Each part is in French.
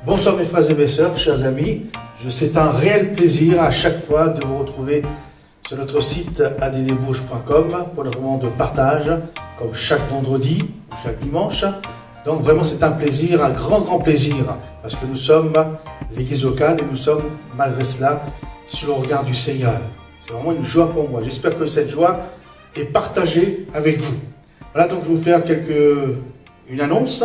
Bonsoir mes frères et mes sœurs, chers amis. C'est un réel plaisir à chaque fois de vous retrouver sur notre site addbourges.com pour le moment de partage, comme chaque vendredi ou chaque dimanche. Donc vraiment c'est un plaisir, un grand plaisir, parce que nous sommes l'église locale et nous sommes malgré cela sur le regard du Seigneur. C'est vraiment une joie pour moi. J'espère que cette joie est partagée avec vous. Voilà, donc je vais vous faire une annonce.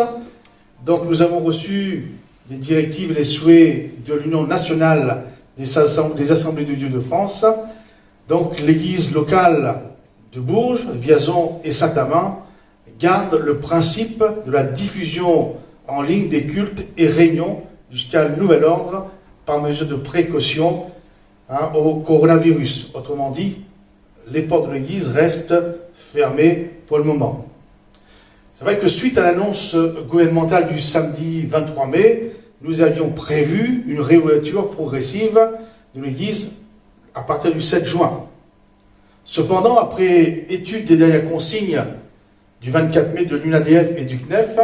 Donc nous avons reçu des directives et les souhaits de l'Union nationale des Assemblées de Dieu de France. Donc l'église locale de Bourges, Vierzon et Saint-Amand garde le principe de la diffusion en ligne des cultes et réunions jusqu'à nouvel ordre par mesure de précaution au coronavirus. Autrement dit, les portes de l'église restent fermées pour le moment. C'est vrai que suite à l'annonce gouvernementale du samedi 23 mai, nous avions prévu une réouverture progressive de l'église à partir du 7 juin. Cependant, après étude des dernières consignes du 24 mai de l'UNADF et du CNEF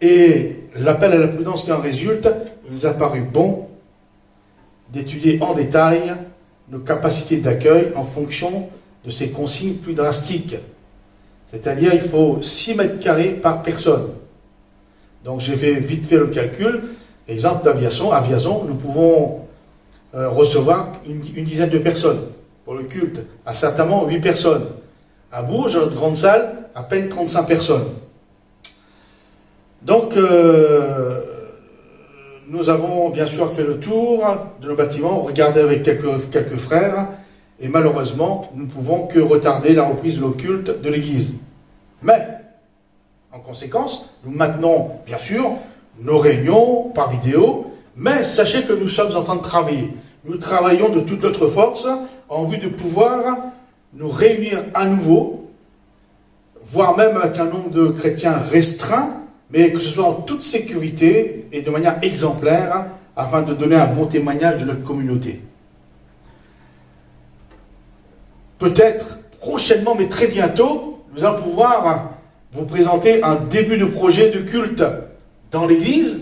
et l'appel à la prudence qui en résulte, il nous a paru bon d'étudier en détail nos capacités d'accueil en fonction de ces consignes plus drastiques. C'est-à-dire il faut 6 mètres carrés par personne. Donc j'ai vite fait le calcul. Exemple à Vierzon, nous pouvons recevoir une dizaine de personnes pour le culte. À Saint-Amand, 8 personnes. À Bourges, notre grande salle, à peine 35 personnes. Donc nous avons bien sûr fait le tour de nos bâtiments, regardé avec quelques frères, et malheureusement, nous ne pouvons que retarder la reprise de nos cultes de l'église. Mais, en conséquence, nous maintenons, bien sûr, nos réunions par vidéo, mais sachez que nous sommes en train de travailler. Nous travaillons de toute notre force en vue de pouvoir nous réunir à nouveau, voire même avec un nombre de chrétiens restreint, mais que ce soit en toute sécurité et de manière exemplaire, afin de donner un bon témoignage de notre communauté. Peut-être prochainement, mais très bientôt, nous allons pouvoir vous présenter un début de projet de culte dans l'église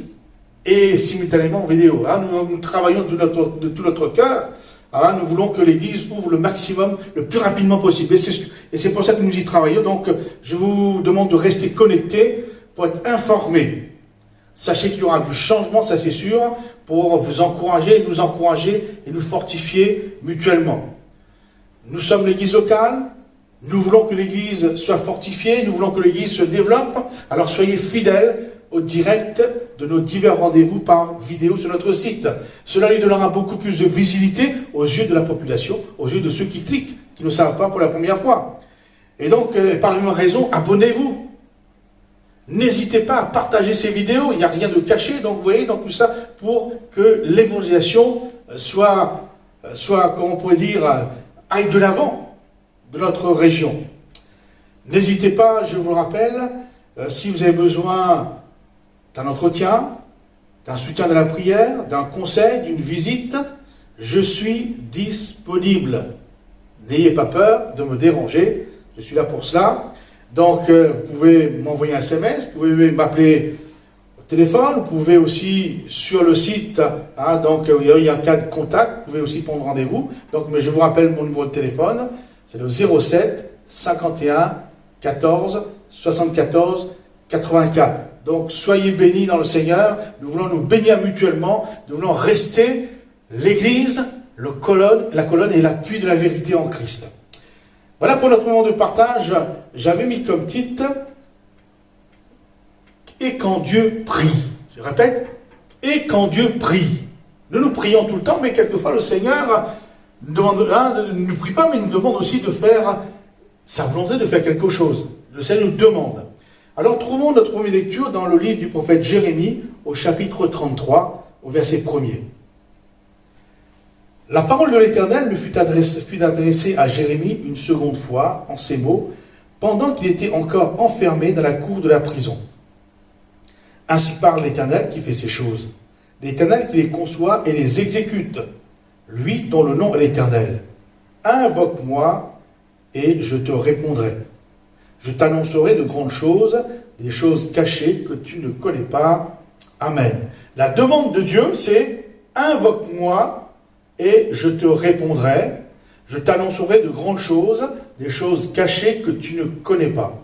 et simultanément en vidéo. Nous travaillons de tout notre cœur. Nous voulons que l'église ouvre le maximum, le plus rapidement possible. Et c'est pour ça que nous y travaillons. Donc, je vous demande de rester connectés pour être informés. Sachez qu'il y aura du changement, ça c'est sûr, pour vous encourager, nous encourager et nous fortifier mutuellement. Nous sommes l'église locale, nous voulons que l'église soit fortifiée, nous voulons que l'église se développe, alors soyez fidèles au direct de nos divers rendez-vous par vidéo sur notre site. Cela lui donnera beaucoup plus de visibilité aux yeux de la population, aux yeux de ceux qui cliquent, qui ne savent pas pour la première fois. Et donc, par la même raison, abonnez-vous. N'hésitez pas à partager ces vidéos, il n'y a rien de caché, donc vous voyez, donc tout ça pour que l'évangélisation soit, comment on pourrait dire, aille de l'avant de notre région. N'hésitez pas, je vous le rappelle, si vous avez besoin d'un entretien, d'un soutien de la prière, d'un conseil, d'une visite, je suis disponible. N'ayez pas peur de me déranger, je suis là pour cela. Donc, vous pouvez m'envoyer un SMS, vous pouvez m'appeler au téléphone, vous pouvez aussi sur le site, donc il y a un cas de contact, vous pouvez aussi prendre rendez-vous. Donc, mais je vous rappelle mon numéro de téléphone, c'est le 07 51 14 74 84. Donc, soyez bénis dans le Seigneur, nous voulons nous bénir mutuellement, nous voulons rester l'Église, la colonne et l'appui de la vérité en Christ. Voilà pour notre moment de partage. J'avais mis comme titre « Et quand Dieu prie ». Je répète, « Et quand Dieu prie ». Nous prions tout le temps, mais quelquefois le Seigneur ne nous prie pas, mais nous demande aussi de faire sa volonté, de faire quelque chose. Le Seigneur nous demande. Alors trouvons notre première lecture dans le livre du prophète Jérémie, au chapitre 33, au verset 1er. La parole de l'Éternel me fut adressée à Jérémie une seconde fois, en ces mots, pendant qu'il était encore enfermé dans la cour de la prison. Ainsi parle l'Éternel qui fait ces choses, l'Éternel qui les conçoit et les exécute, lui dont le nom est l'Éternel. Invoque-moi et je te répondrai. Je t'annoncerai de grandes choses, des choses cachées que tu ne connais pas. Amen. La demande de Dieu, c'est « Invoque-moi et je te répondrai, je t'annoncerai de grandes choses, des choses cachées que tu ne connais pas. »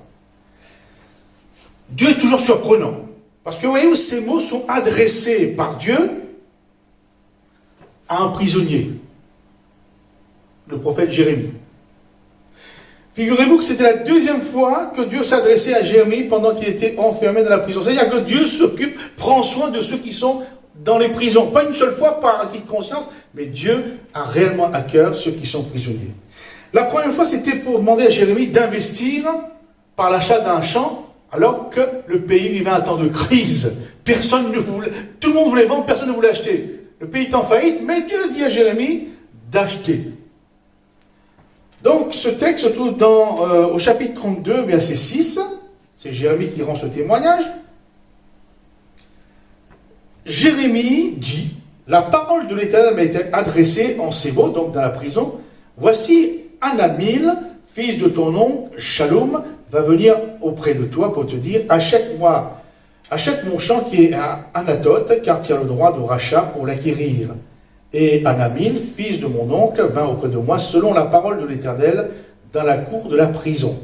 Dieu est toujours surprenant. Parce que, voyez-vous, ces mots sont adressés par Dieu à un prisonnier, le prophète Jérémie. Figurez-vous que c'était la deuxième fois que Dieu s'adressait à Jérémie pendant qu'il était enfermé dans la prison. C'est-à-dire que Dieu s'occupe, prend soin de ceux qui sont dans les prisons. Pas une seule fois par acquis de conscience, mais Dieu a réellement à cœur ceux qui sont prisonniers. La première fois, c'était pour demander à Jérémie d'investir par l'achat d'un champ, alors que le pays vivait un temps de crise. Personne ne voulait, tout le monde voulait vendre, personne ne voulait acheter. Le pays est en faillite, mais Dieu dit à Jérémie d'acheter. Donc ce texte se trouve au chapitre 32, verset 6. C'est Jérémie qui rend ce témoignage. Jérémie dit, la parole de l'Éternel m'a été adressée en ces mots, donc dans la prison. Voici Anamil, fils de ton oncle Shalom, va venir auprès de toi pour te dire, achète mon champ qui est à Anatote, car tu as le droit de rachat pour l'acquérir. Et Anamil, fils de mon oncle, vint auprès de moi selon la parole de l'Éternel dans la cour de la prison.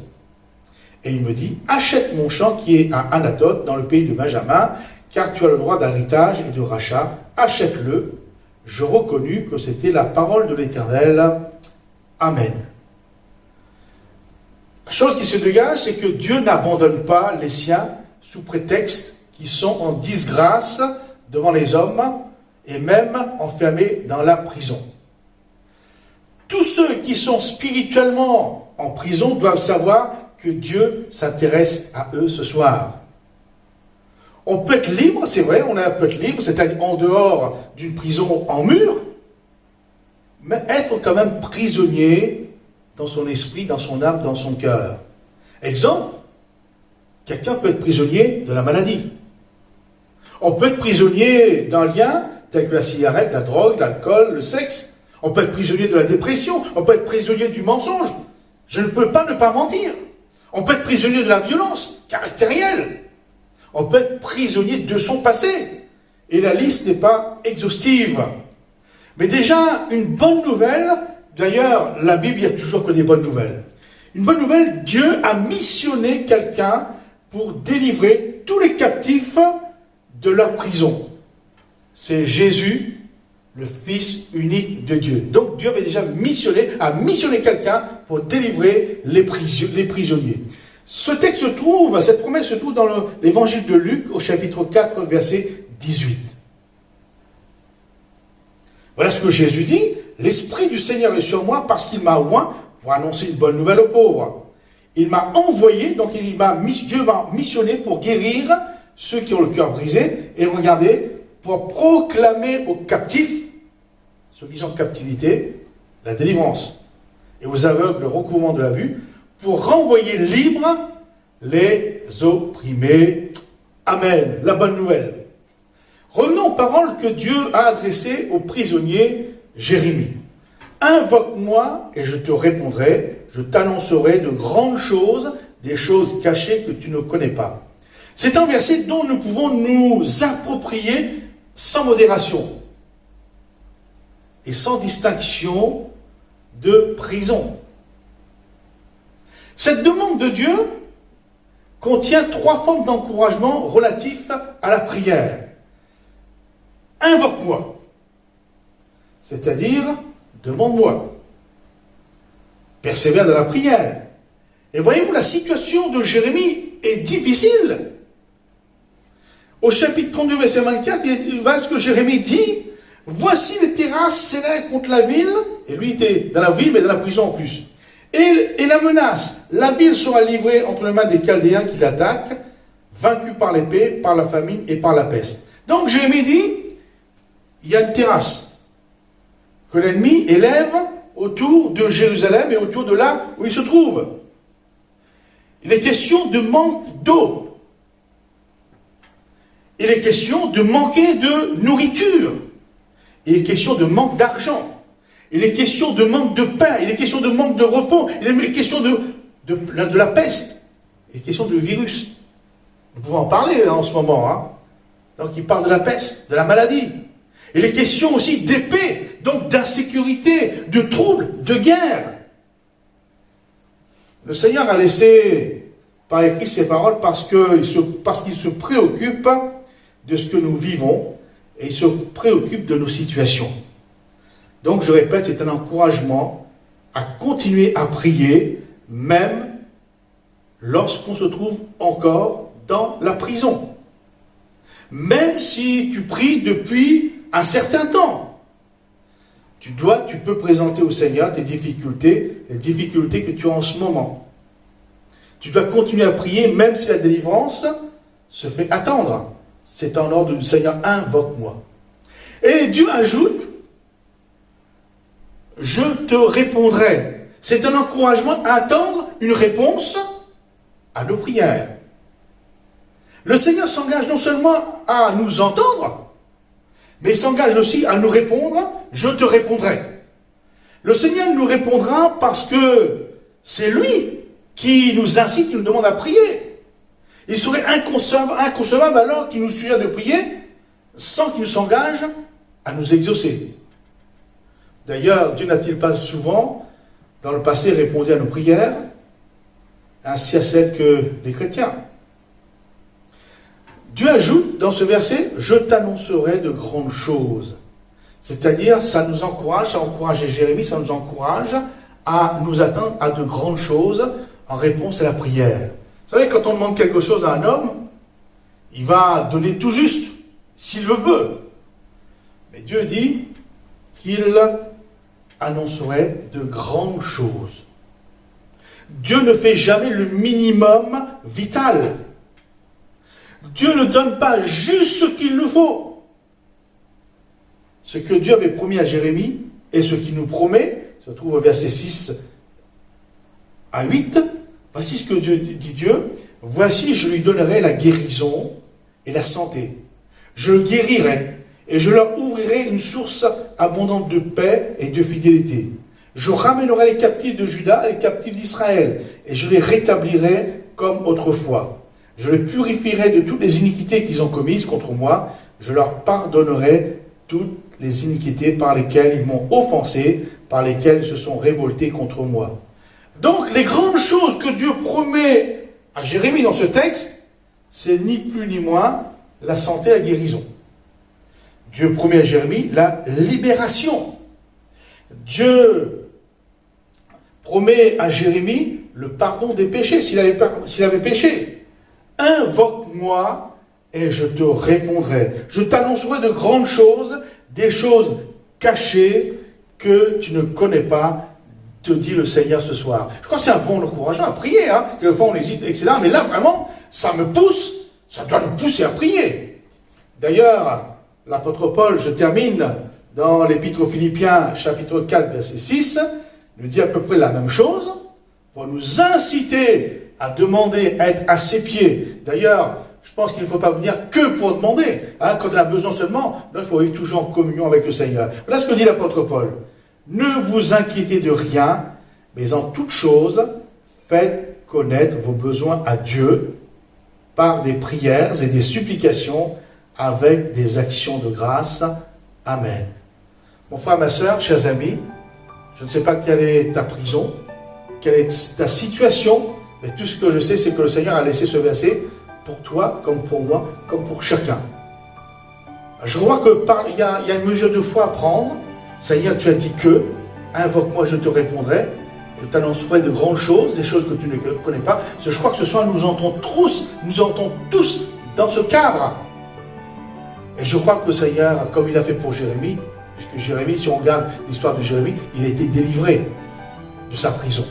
Et il me dit, achète mon champ qui est à Anatote, dans le pays de Benjamin, car tu as le droit d'héritage et de rachat, achète-le. Je reconnus que c'était la parole de l'Éternel. Amen. La chose qui se dégage, c'est que Dieu n'abandonne pas les siens sous prétexte qu'ils sont en disgrâce devant les hommes et même enfermés dans la prison. Tous ceux qui sont spirituellement en prison doivent savoir que Dieu s'intéresse à eux ce soir. On peut être libre, c'est vrai, on peut être libre, c'est-à-dire en dehors d'une prison en mur, mais être quand même prisonnier dans son esprit, dans son âme, dans son cœur. Exemple, quelqu'un peut être prisonnier de la maladie. On peut être prisonnier d'un lien tel que la cigarette, la drogue, l'alcool, le sexe. On peut être prisonnier de la dépression. On peut être prisonnier du mensonge. Je ne peux pas ne pas mentir. On peut être prisonnier de la violence caractérielle. On peut être prisonnier de son passé. Et la liste n'est pas exhaustive. Mais déjà, une bonne nouvelle, d'ailleurs, la Bible, il n'y a toujours que des bonnes nouvelles. Une bonne nouvelle, Dieu a missionné quelqu'un pour délivrer tous les captifs de leur prison. C'est Jésus, le Fils unique de Dieu. Donc Dieu avait déjà a missionné quelqu'un pour délivrer les prisonniers. Cette promesse se trouve dans l'évangile de Luc au chapitre 4, verset 18. Voilà ce que Jésus dit. L'Esprit du Seigneur est sur moi parce qu'il m'a oint pour annoncer une bonne nouvelle aux pauvres. Il m'a envoyé, donc Dieu m'a missionné pour guérir ceux qui ont le cœur brisé. Et regardez, pour proclamer aux captifs, ceux qui sont en captivité, la délivrance. Et aux aveugles, le recouvrement de la vue, pour renvoyer libres les opprimés. Amen. La bonne nouvelle. Revenons aux paroles que Dieu a adressées au prisonnier Jérémie. Invoque-moi et je te répondrai, je t'annoncerai de grandes choses, des choses cachées que tu ne connais pas. C'est un verset dont nous pouvons nous approprier sans modération et sans distinction de prison. Cette demande de Dieu contient 3 formes d'encouragement relatifs à la prière. Invoque-moi, c'est-à-dire demande-moi. Persévère dans la prière. Et voyez-vous, la situation de Jérémie est difficile. Au chapitre 32, verset 24, voilà ce que Jérémie dit. Voici les terrasses s'élèvent contre la ville. Et lui était dans la ville, mais dans la prison en plus. Et la menace. La ville sera livrée entre les mains des Chaldéens qui l'attaquent, vaincus par l'épée, par la famine et par la peste. Donc Jérémie dit, il y a une terrasse que l'ennemi élève autour de Jérusalem et autour de là où il se trouve. Il est question de manque d'eau. Il est question de manquer de nourriture. Il est question de manque d'argent. Il est question de manque de pain. Il est question de manque de repos. Il est question de la peste. Il est question de virus. Nous pouvons en parler en ce moment. Donc il parle de la peste, de la maladie. Il est question aussi d'épée, donc d'insécurité, de troubles, de guerre. Le Seigneur a laissé par écrit ces paroles parce qu'il se préoccupe de ce que nous vivons et il se préoccupe de nos situations. Donc je répète, c'est un encouragement à continuer à prier, même lorsqu'on se trouve encore dans la prison. Même si tu pries depuis un certain temps, tu peux présenter au Seigneur tes difficultés, les difficultés que tu as en ce moment. Tu dois continuer à prier même si la délivrance se fait attendre. C'est en ordre du Seigneur, invoque-moi. Et Dieu ajoute, je te répondrai. C'est un encouragement à attendre une réponse à nos prières. Le Seigneur s'engage non seulement à nous entendre, mais il s'engage aussi à nous répondre, je te répondrai. Le Seigneur nous répondra parce que c'est lui qui nous incite, qui nous demande à prier. Il serait inconcevable alors qu'il nous suggère de prier sans qu'il s'engage à nous exaucer. D'ailleurs, Dieu n'a-t-il pas souvent, dans le passé, répondu à nos prières, ainsi à celles que les chrétiens. Dieu ajoute dans ce verset, je t'annoncerai de grandes choses. C'est-à-dire, ça nous encourage, ça encourage Jérémie, ça nous encourage à nous attendre à de grandes choses en réponse à la prière. Vous savez, quand on demande quelque chose à un homme, il va donner tout juste, s'il le veut. Mais Dieu dit qu'il annoncerait de grandes choses. Dieu ne fait jamais le minimum vital. Dieu ne donne pas juste ce qu'il nous faut. Ce que Dieu avait promis à Jérémie et ce qu'il nous promet, se trouve au verset 6 à 8. Voici ce que dit Dieu. Voici, je lui donnerai la guérison et la santé. Je le guérirai et je leur ouvrirai une source abondante de paix et de fidélité. Je ramènerai les captifs de Juda et les captifs d'Israël et je les rétablirai comme autrefois. Je les purifierai de toutes les iniquités qu'ils ont commises contre moi. Je leur pardonnerai toutes les iniquités par lesquelles ils m'ont offensé, par lesquelles ils se sont révoltés contre moi. Donc, les grandes choses que Dieu promet à Jérémie dans ce texte, c'est ni plus ni moins la santé et la guérison. Dieu promet à Jérémie la libération. Dieu promet à Jérémie le pardon des péchés, s'il avait péché. Invoque-moi et je te répondrai. Je t'annoncerai de grandes choses, des choses cachées que tu ne connais pas, te dit le Seigneur ce soir. Je crois que c'est un bon encouragement à prier, hein. Quelquefois on hésite, etc. Mais là vraiment, ça me pousse, ça doit nous pousser à prier. D'ailleurs, l'apôtre Paul, je termine, dans l'épître aux Philippiens, chapitre 4, verset 6, nous dit à peu près la même chose, pour nous inciter à demander, à être à ses pieds. D'ailleurs, je pense qu'il ne faut pas venir que pour demander. Hein, quand on a besoin seulement, là, il faut vivre toujours en communion avec le Seigneur. Voilà ce que dit l'apôtre Paul. Ne vous inquiétez de rien, mais en toute chose, faites connaître vos besoins à Dieu par des prières et des supplications avec des actions de grâce. Amen. Mon frère, ma soeur, chers amis, je ne sais pas quelle est ta prison, quelle est ta situation, mais tout ce que je sais, c'est que le Seigneur a laissé ce verset pour toi, comme pour moi, comme pour chacun. Je crois qu'il y a une mesure de foi à prendre. Seigneur, tu as dit que, invoque-moi, je te répondrai. Je t'annoncerai de grandes choses, des choses que tu ne connais pas. Parce que je crois que ce soir, nous entrons tous dans ce cadre. Et je crois que le Seigneur, comme il a fait pour Jérémie, puisque Jérémie, si on regarde l'histoire de Jérémie, il a été délivré de sa prison.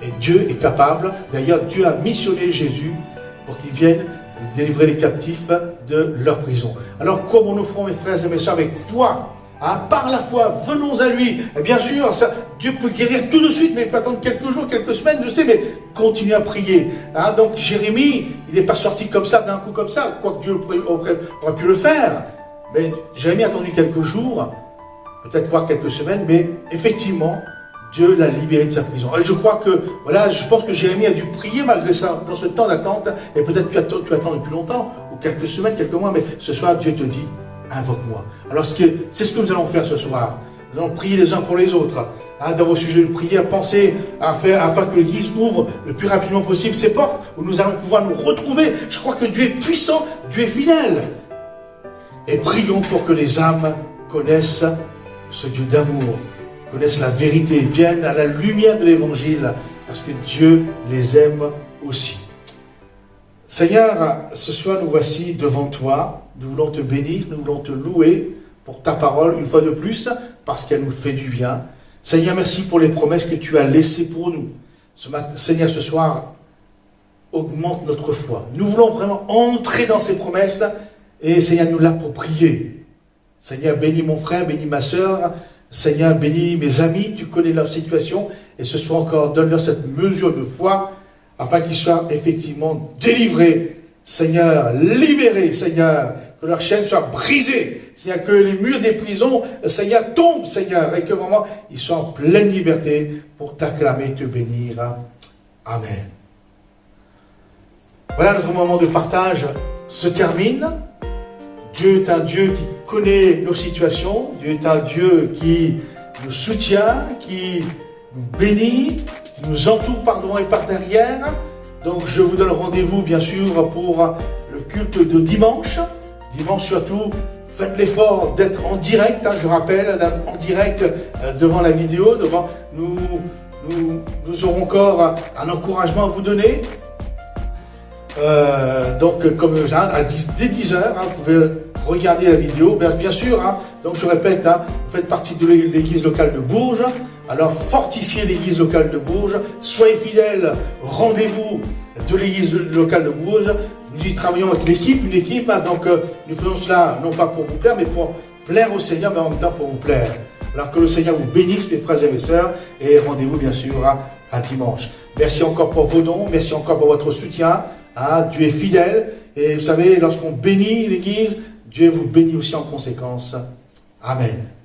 Et Dieu est capable, d'ailleurs Dieu a missionné Jésus pour qu'il vienne délivrer les captifs de leur prison. Alors comment nous ferons, mes frères et mes soeurs, avec foi, hein, par la foi, venons à lui. Et bien sûr, Dieu peut guérir tout de suite, mais il peut attendre quelques jours, quelques semaines, je sais, mais continuez à prier. Hein, donc Jérémie, il n'est pas sorti comme ça, d'un coup comme ça, quoique Dieu aurait pu le faire. Mais Jérémie a attendu quelques jours, peut-être voire quelques semaines, mais effectivement, Dieu l'a libéré de sa prison. Et je crois que, voilà, je pense que Jérémie a dû prier malgré ça, dans ce temps d'attente, et peut-être tu attends depuis longtemps, ou ou quelques semaines, quelques mois, mais ce soir, Dieu te dit, invoque-moi. Alors, c'est ce que nous allons faire ce soir. Nous allons prier les uns pour les autres. Dans vos sujets de prière, pensez à faire afin que l'Église ouvre le plus rapidement possible ses portes, où nous allons pouvoir nous retrouver. Je crois que Dieu est puissant, Dieu est fidèle. Et prions pour que les âmes connaissent ce Dieu d'amour, connaissent la vérité, viennent à la lumière de l'Évangile, parce que Dieu les aime aussi. Seigneur, ce soir nous voici devant toi, nous voulons te bénir, nous voulons te louer pour ta parole une fois de plus, parce qu'elle nous fait du bien. Seigneur, merci pour les promesses que tu as laissées pour nous. Seigneur, ce soir, augmente notre foi. Nous voulons vraiment entrer dans ces promesses et Seigneur, nous l'approprier. Seigneur, bénis mon frère, bénis ma sœur. Seigneur, bénis mes amis, tu connais leur situation. Et ce soir encore, donne-leur cette mesure de foi afin qu'ils soient effectivement délivrés. Seigneur, libérés, Seigneur, que leurs chaînes soient brisées. Seigneur, que les murs des prisons, Seigneur, tombent, Seigneur, et que vraiment, ils soient en pleine liberté pour t'acclamer, te bénir. Amen. Voilà, notre moment de partage se termine. Dieu est un Dieu qui connaît nos situations. Dieu est un Dieu qui nous soutient, qui nous bénit, qui nous entoure par devant et par derrière. Donc je vous donne rendez-vous bien sûr pour le culte de dimanche. Dimanche surtout, faites l'effort d'être en direct, je rappelle, d'être en direct devant la vidéo. Nous aurons encore un encouragement à vous donner. Donc comme dès 10h, vous pouvez regarder la vidéo. Bien sûr, donc je répète, vous faites partie de l'église locale de Bourges. Alors fortifiez l'église locale de Bourges, soyez fidèles, rendez-vous de l'église locale de Bourges. Nous y travaillons avec une équipe, donc nous faisons cela non pas pour vous plaire, mais pour plaire au Seigneur, mais en même temps pour vous plaire. Alors que le Seigneur vous bénisse, mes frères et mes sœurs, et rendez-vous bien sûr à dimanche. Merci encore pour vos dons, merci encore pour votre soutien. Dieu est fidèle, et vous savez, lorsqu'on bénit l'église, Dieu vous bénit aussi en conséquence. Amen.